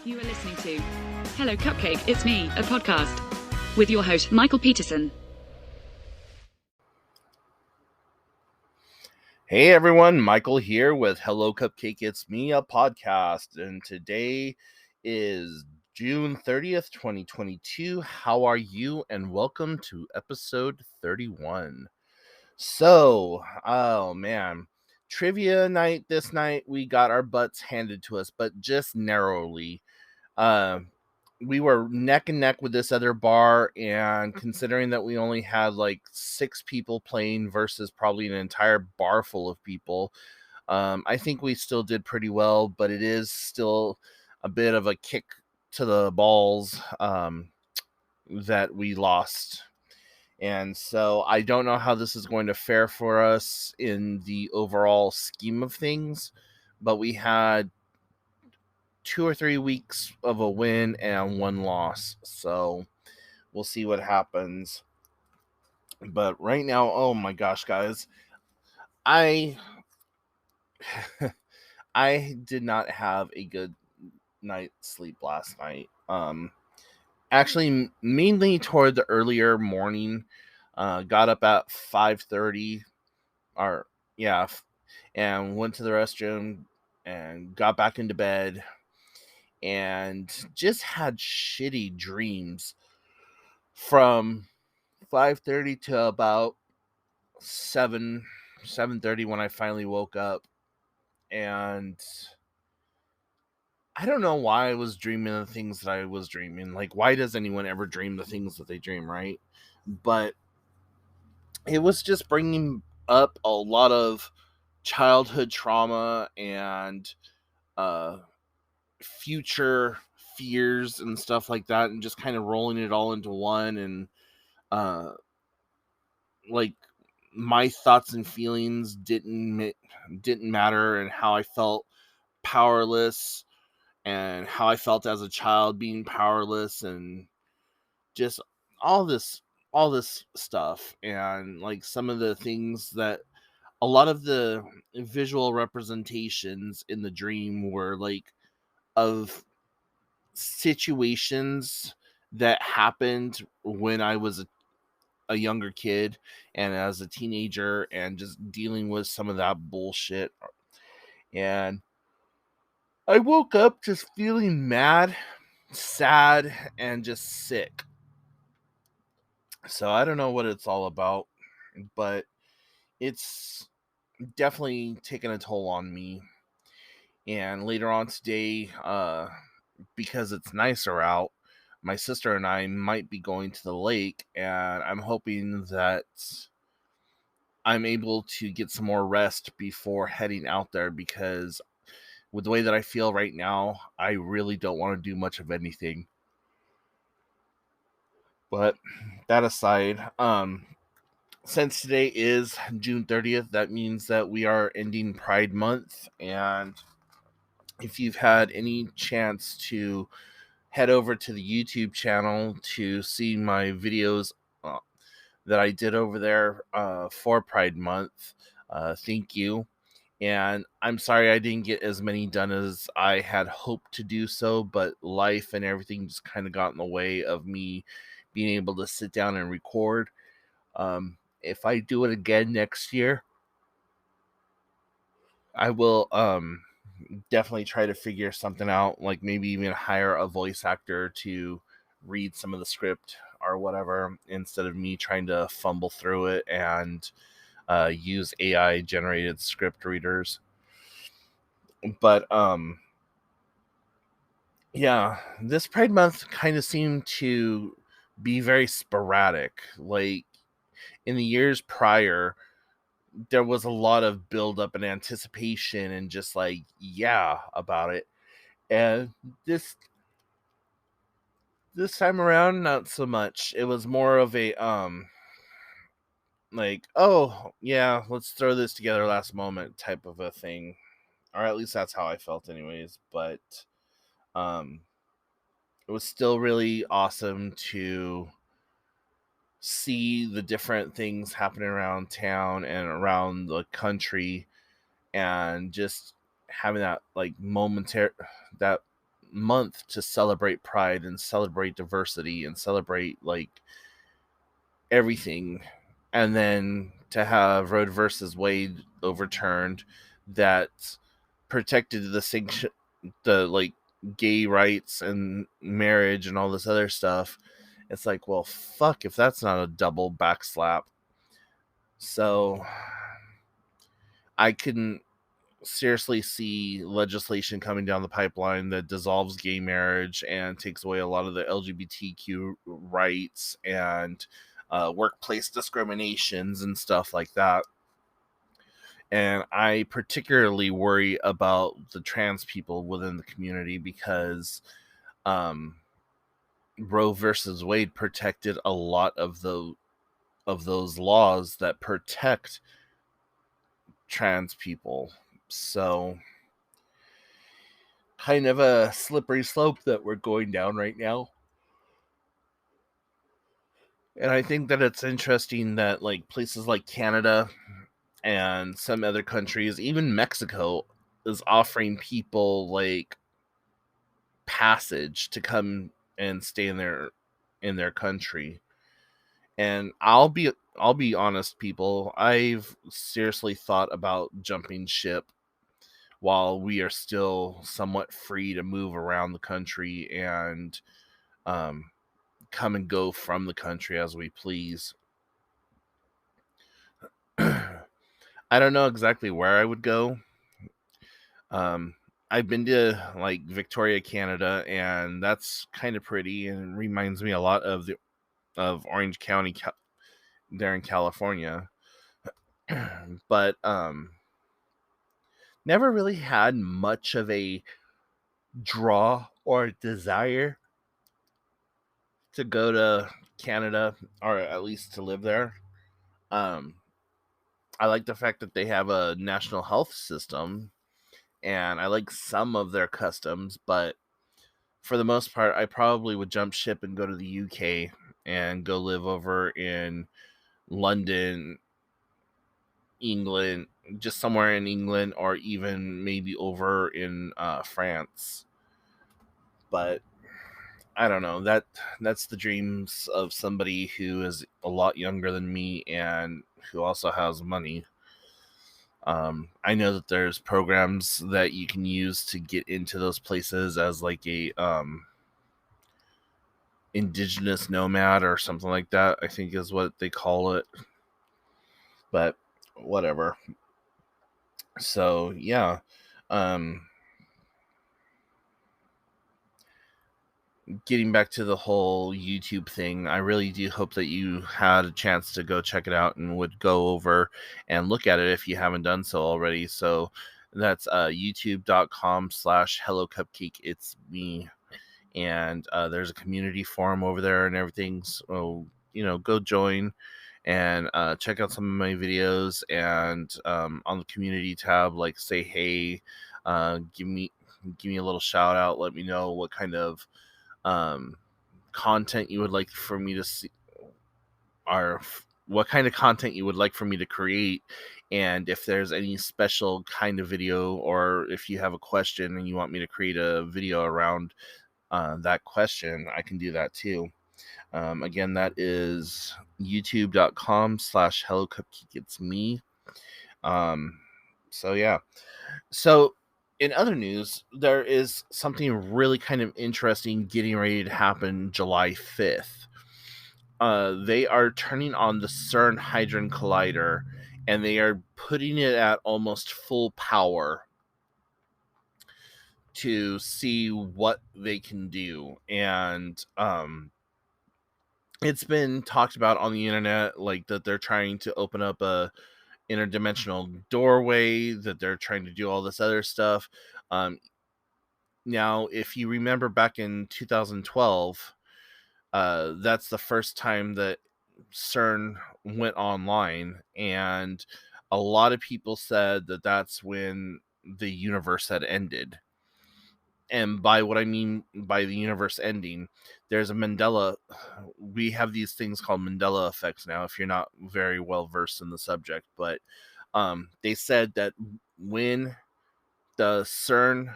You are listening to Hello Cupcake, It's Me, a podcast with your host, Michael Peterson. Hey everyone, Michael here with Hello Cupcake, It's Me, a podcast. And today is June 30th, 2022. How are you? And welcome to episode 31. So, oh man, trivia night this night. We got our butts handed to us, but just narrowly. We were neck and neck with this other bar, and considering that we only had like 6 people playing versus probably an entire bar full of people, I think we still did pretty well, but it is still a bit of a kick to the balls that we lost. And so I don't know how this is going to fare for us in the overall scheme of things, but we had 2 or 3 weeks of a win and 1 loss. So we'll see what happens. But right now, oh my gosh, guys, I I did not have a good night's sleep last night. Actually, mainly toward the earlier morning. Got up at 5:30, or yeah, and went to the restroom and got back into bed and just had shitty dreams from 5:30 to about 7:30 when I finally woke up. And I don't know why I was dreaming the things that I was dreaming. Like, why does anyone ever dream the things that they dream, right? But it was just bringing up a lot of childhood trauma and future fears and stuff like that, and just kind of rolling it all into one. And uh like, my thoughts and feelings didn't matter, and how I felt powerless, and how I felt as a child being powerless, and just all this stuff. And like, some of the things that a lot of the visual representations in the dream were like of situations that happened when I was a younger kid and as a teenager, and just dealing with some of that bullshit. And I woke up just feeling mad, sad, and just sick. So I don't know what it's all about, but it's definitely taken a toll on me. And later on today, because it's nicer out, my sister and I might be going to the lake, and I'm hoping that I'm able to get some more rest before heading out there, because with the way that I feel right now, I really don't want to do much of anything. But that aside, since today is June 30th, that means that we are ending Pride Month. And if you've had any chance to head over to the YouTube channel to see my videos that I did over there for Pride Month, thank you. And I'm sorry I didn't get as many done as I had hoped to do so, but life and everything just kind of got in the way of me being able to sit down and record. If I do it again next year, I will definitely try to figure something out, like maybe even hire a voice actor to read some of the script or whatever, instead of me trying to fumble through it and use AI generated script readers. But yeah, this Pride Month kind of seemed to be very sporadic. Like, in the years prior, there was a lot of build up and anticipation and just like, yeah, about it. And this time around, not so much. It was more of a like, oh yeah, let's throw this together last moment type of a thing. Or at least that's how I felt anyways. But um it was still really awesome to see the different things happening around town and around the country, and just having that like month to celebrate pride and celebrate diversity and celebrate like everything, and then to have Roe versus Wade overturned that protected the like gay rights and marriage and all this other stuff. It's like, well, fuck if that's not a double backslap. So I can seriously see legislation coming down the pipeline that dissolves gay marriage and takes away a lot of the LGBTQ rights and workplace discriminations and stuff like that. And I particularly worry about the trans people within the community because Roe versus Wade protected a lot of those laws that protect trans people. So kind of a slippery slope that we're going down right now. And I think that it's interesting that like places like Canada and some other countries, even Mexico, is offering people like passage to come and stay in their country. And I'll be honest, people, I've seriously thought about jumping ship while we are still somewhat free to move around the country and um, come and go from the country as we please. I don't know exactly where I would go. I've been to like Victoria, Canada, and that's kind of pretty and reminds me a lot of Orange County there in California. But never really had much of a draw or desire to go to Canada or at least to live there. Um, I like the fact that they have a national health system and I like some of their customs, but for the most part, I probably would jump ship and go to the UK and go live over in London, England, just somewhere in England, or even maybe over in France. But I don't know. That's the dreams of somebody who is a lot younger than me and who also has money. I know that there's programs that you can use to get into those places as like a indigenous nomad or something like that, I think is what they call it. But whatever. So yeah. Um Getting back to the whole YouTube thing, I really do hope that you had a chance to go check it out and would go over and look at it if you haven't done so already. So that's youtube.com/hello cupcake it's me, and there's a community forum over there and everything, so go join and check out some of my videos, and on the community tab, like, say hey, give me a little shout out, let me know what kind of um, content you would like for me to see, or what kind of content you would like for me to create, and if there's any special kind of video, or if you have a question and you want me to create a video around that question, I can do that too. Again, that is youtube.com/hello cupcake it's me. So yeah. So in other news, there is something really kind of interesting getting ready to happen July 5th. They are turning on the CERN Hadron Collider, and they are putting it at almost full power to see what they can do. And it's been talked about on the internet, like that they're trying to open up a interdimensional doorway, that they're trying to do all this other stuff. Now, if you remember back in 2012, that's the first time that CERN went online, and a lot of people said that that's when the universe had ended. And by what I mean by the universe ending, there's a we have these things called Mandela effects now, if you're not very well versed in the subject, but they said that when the CERN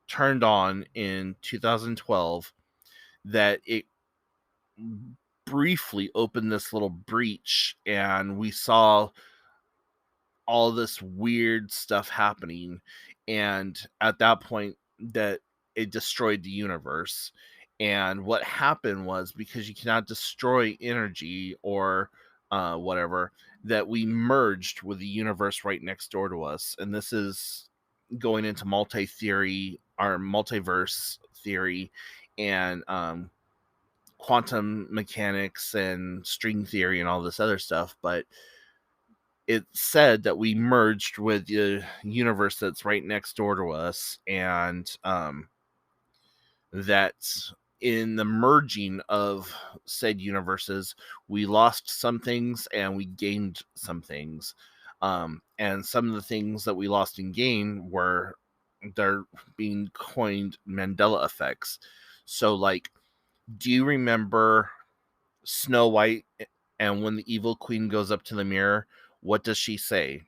turned on in 2012 that it briefly opened this little breach, and we saw all this weird stuff happening. And at that point, that it destroyed the universe. And what happened was, because you cannot destroy energy or whatever, that we merged with the universe right next door to us. And this is going into multi-theory or multiverse theory, and quantum mechanics and string theory and all this other stuff. But it said that we merged with the universe that's right next door to us, and that in the merging of said universes, we lost some things and we gained some things. And some of the things that we lost and gained were, they're being coined Mandela effects. So, like, do you remember Snow White, and when the evil queen goes up to the mirror, what does she say?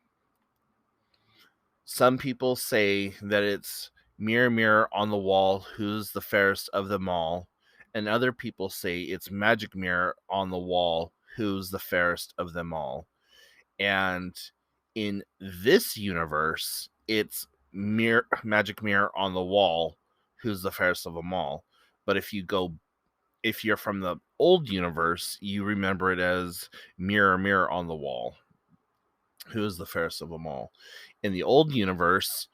Some people say that it's mirror, mirror on the wall, who's the fairest of them all. And other people say it's magic mirror on the wall, who's the fairest of them all. And in this universe, it's magic mirror on the wall, who's the fairest of them all. But if you're from the old universe, you remember it as mirror, mirror on the wall, who is the fairest of them all. In the old universe,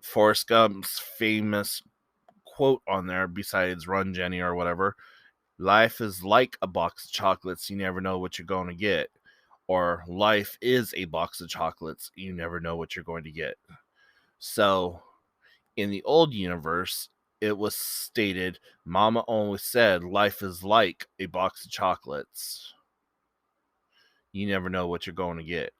Forrest Gump's famous quote on there, besides "Run, Jenny" or whatever, life is like a box of chocolates, you never know what you're going to get. Or life is a box of chocolates, you never know what you're going to get. So, in the old universe, it was stated, Mama always said life is like a box of chocolates. You never know what you're going to get.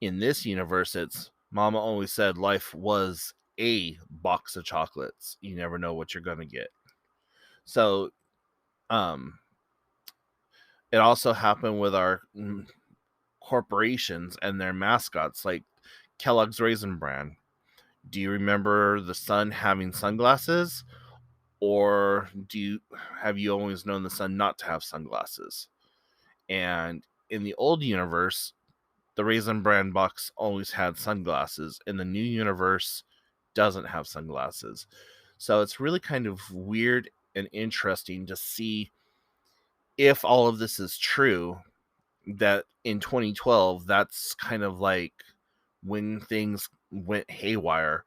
In this universe, it's Mama always said life was a box of chocolates. You never know what you're going to get. So, it also happened with our corporations and their mascots, like Kellogg's Raisin Bran. Do you remember the sun having sunglasses? Or have you always known the sun not to have sunglasses? And in the old universe, the Raisin Bran box always had sunglasses. In the new universe, doesn't have sunglasses. So it's really kind of weird and interesting to see if all of this is true, that in 2012, that's kind of like when things went haywire.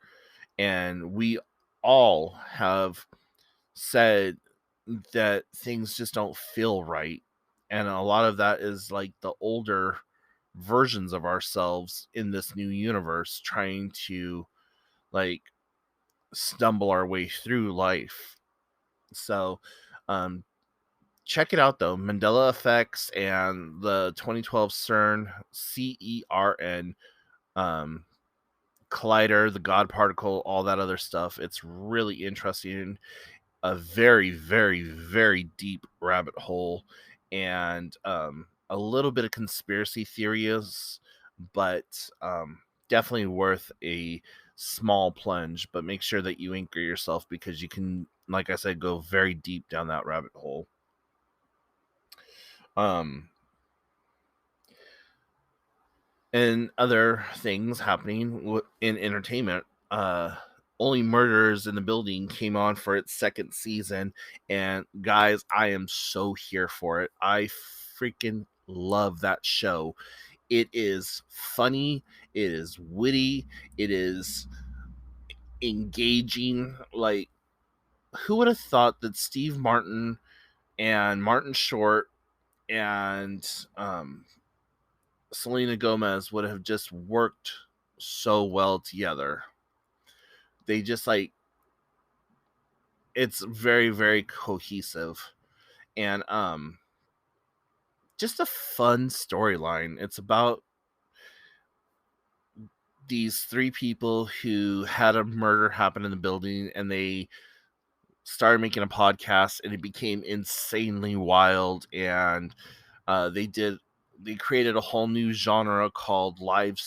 And we all have said that things just don't feel right. And a lot of that is like the older versions of ourselves in this new universe trying to, like, stumble our way through life. So, check it out though, Mandela Effects and the 2012 CERN collider, the God particle, all that other stuff. It's really interesting. A very, very, very deep rabbit hole, and a little bit of conspiracy theories, but definitely worth a small plunge. But make sure that you anchor yourself, because you can, like I said, go very deep down that rabbit hole. And other things happening in entertainment. Only Murders in the Building came on for its second season, and guys, I am so here for it. I freaking love that show. It is funny, it is witty, it is engaging. Like, who would have thought that Steve Martin and Martin Short and Selena Gomez would have just worked so well together? They just, like, it's very, very cohesive, and just a fun storyline. It's about these three people who had a murder happen in the building, and they started making a podcast, and it became insanely wild. And they created a whole new genre called live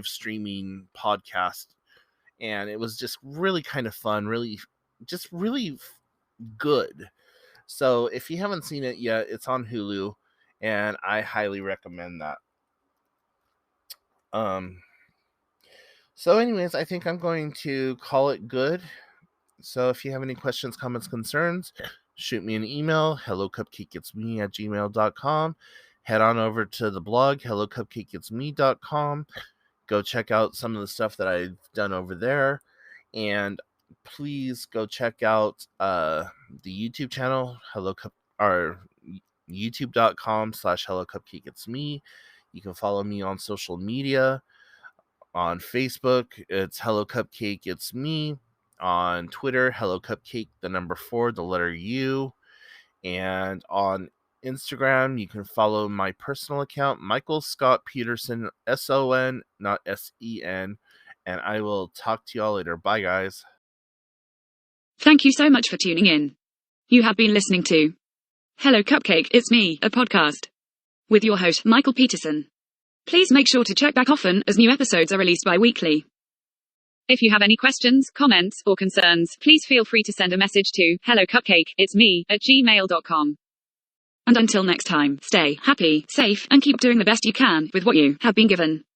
streaming podcast, and it was just really kind of fun, really good. So if you haven't seen it yet, it's on Hulu, and I highly recommend that. So anyways, I think I'm going to call it good. So if you have any questions, comments, concerns, shoot me an email, hellocupcakegetsme@gmail.com. Head on over to the blog, hellocupcakegetsme.com. Go check out some of the stuff that I've done over there. And please go check out the YouTube channel, or youtube.com/hellocupcakegetsme. You can follow me on social media. On Facebook, it's Hello Cupcake, it's me. On Twitter, Hello Cupcake, the number 4, the letter U. And on Instagram, you can follow my personal account, Michael Scott Peterson, SON, not SEN. And I will talk to y'all later. Bye, guys. Thank you so much for tuning in. You have been listening to Hello Cupcake, It's Me, a podcast with your host, Michael Peterson. Please make sure to check back often as new episodes are released bi-weekly. If you have any questions, comments, or concerns, please feel free to send a message to hellocupcakeitsme@gmail.com. And until next time, stay happy, safe, and keep doing the best you can with what you have been given.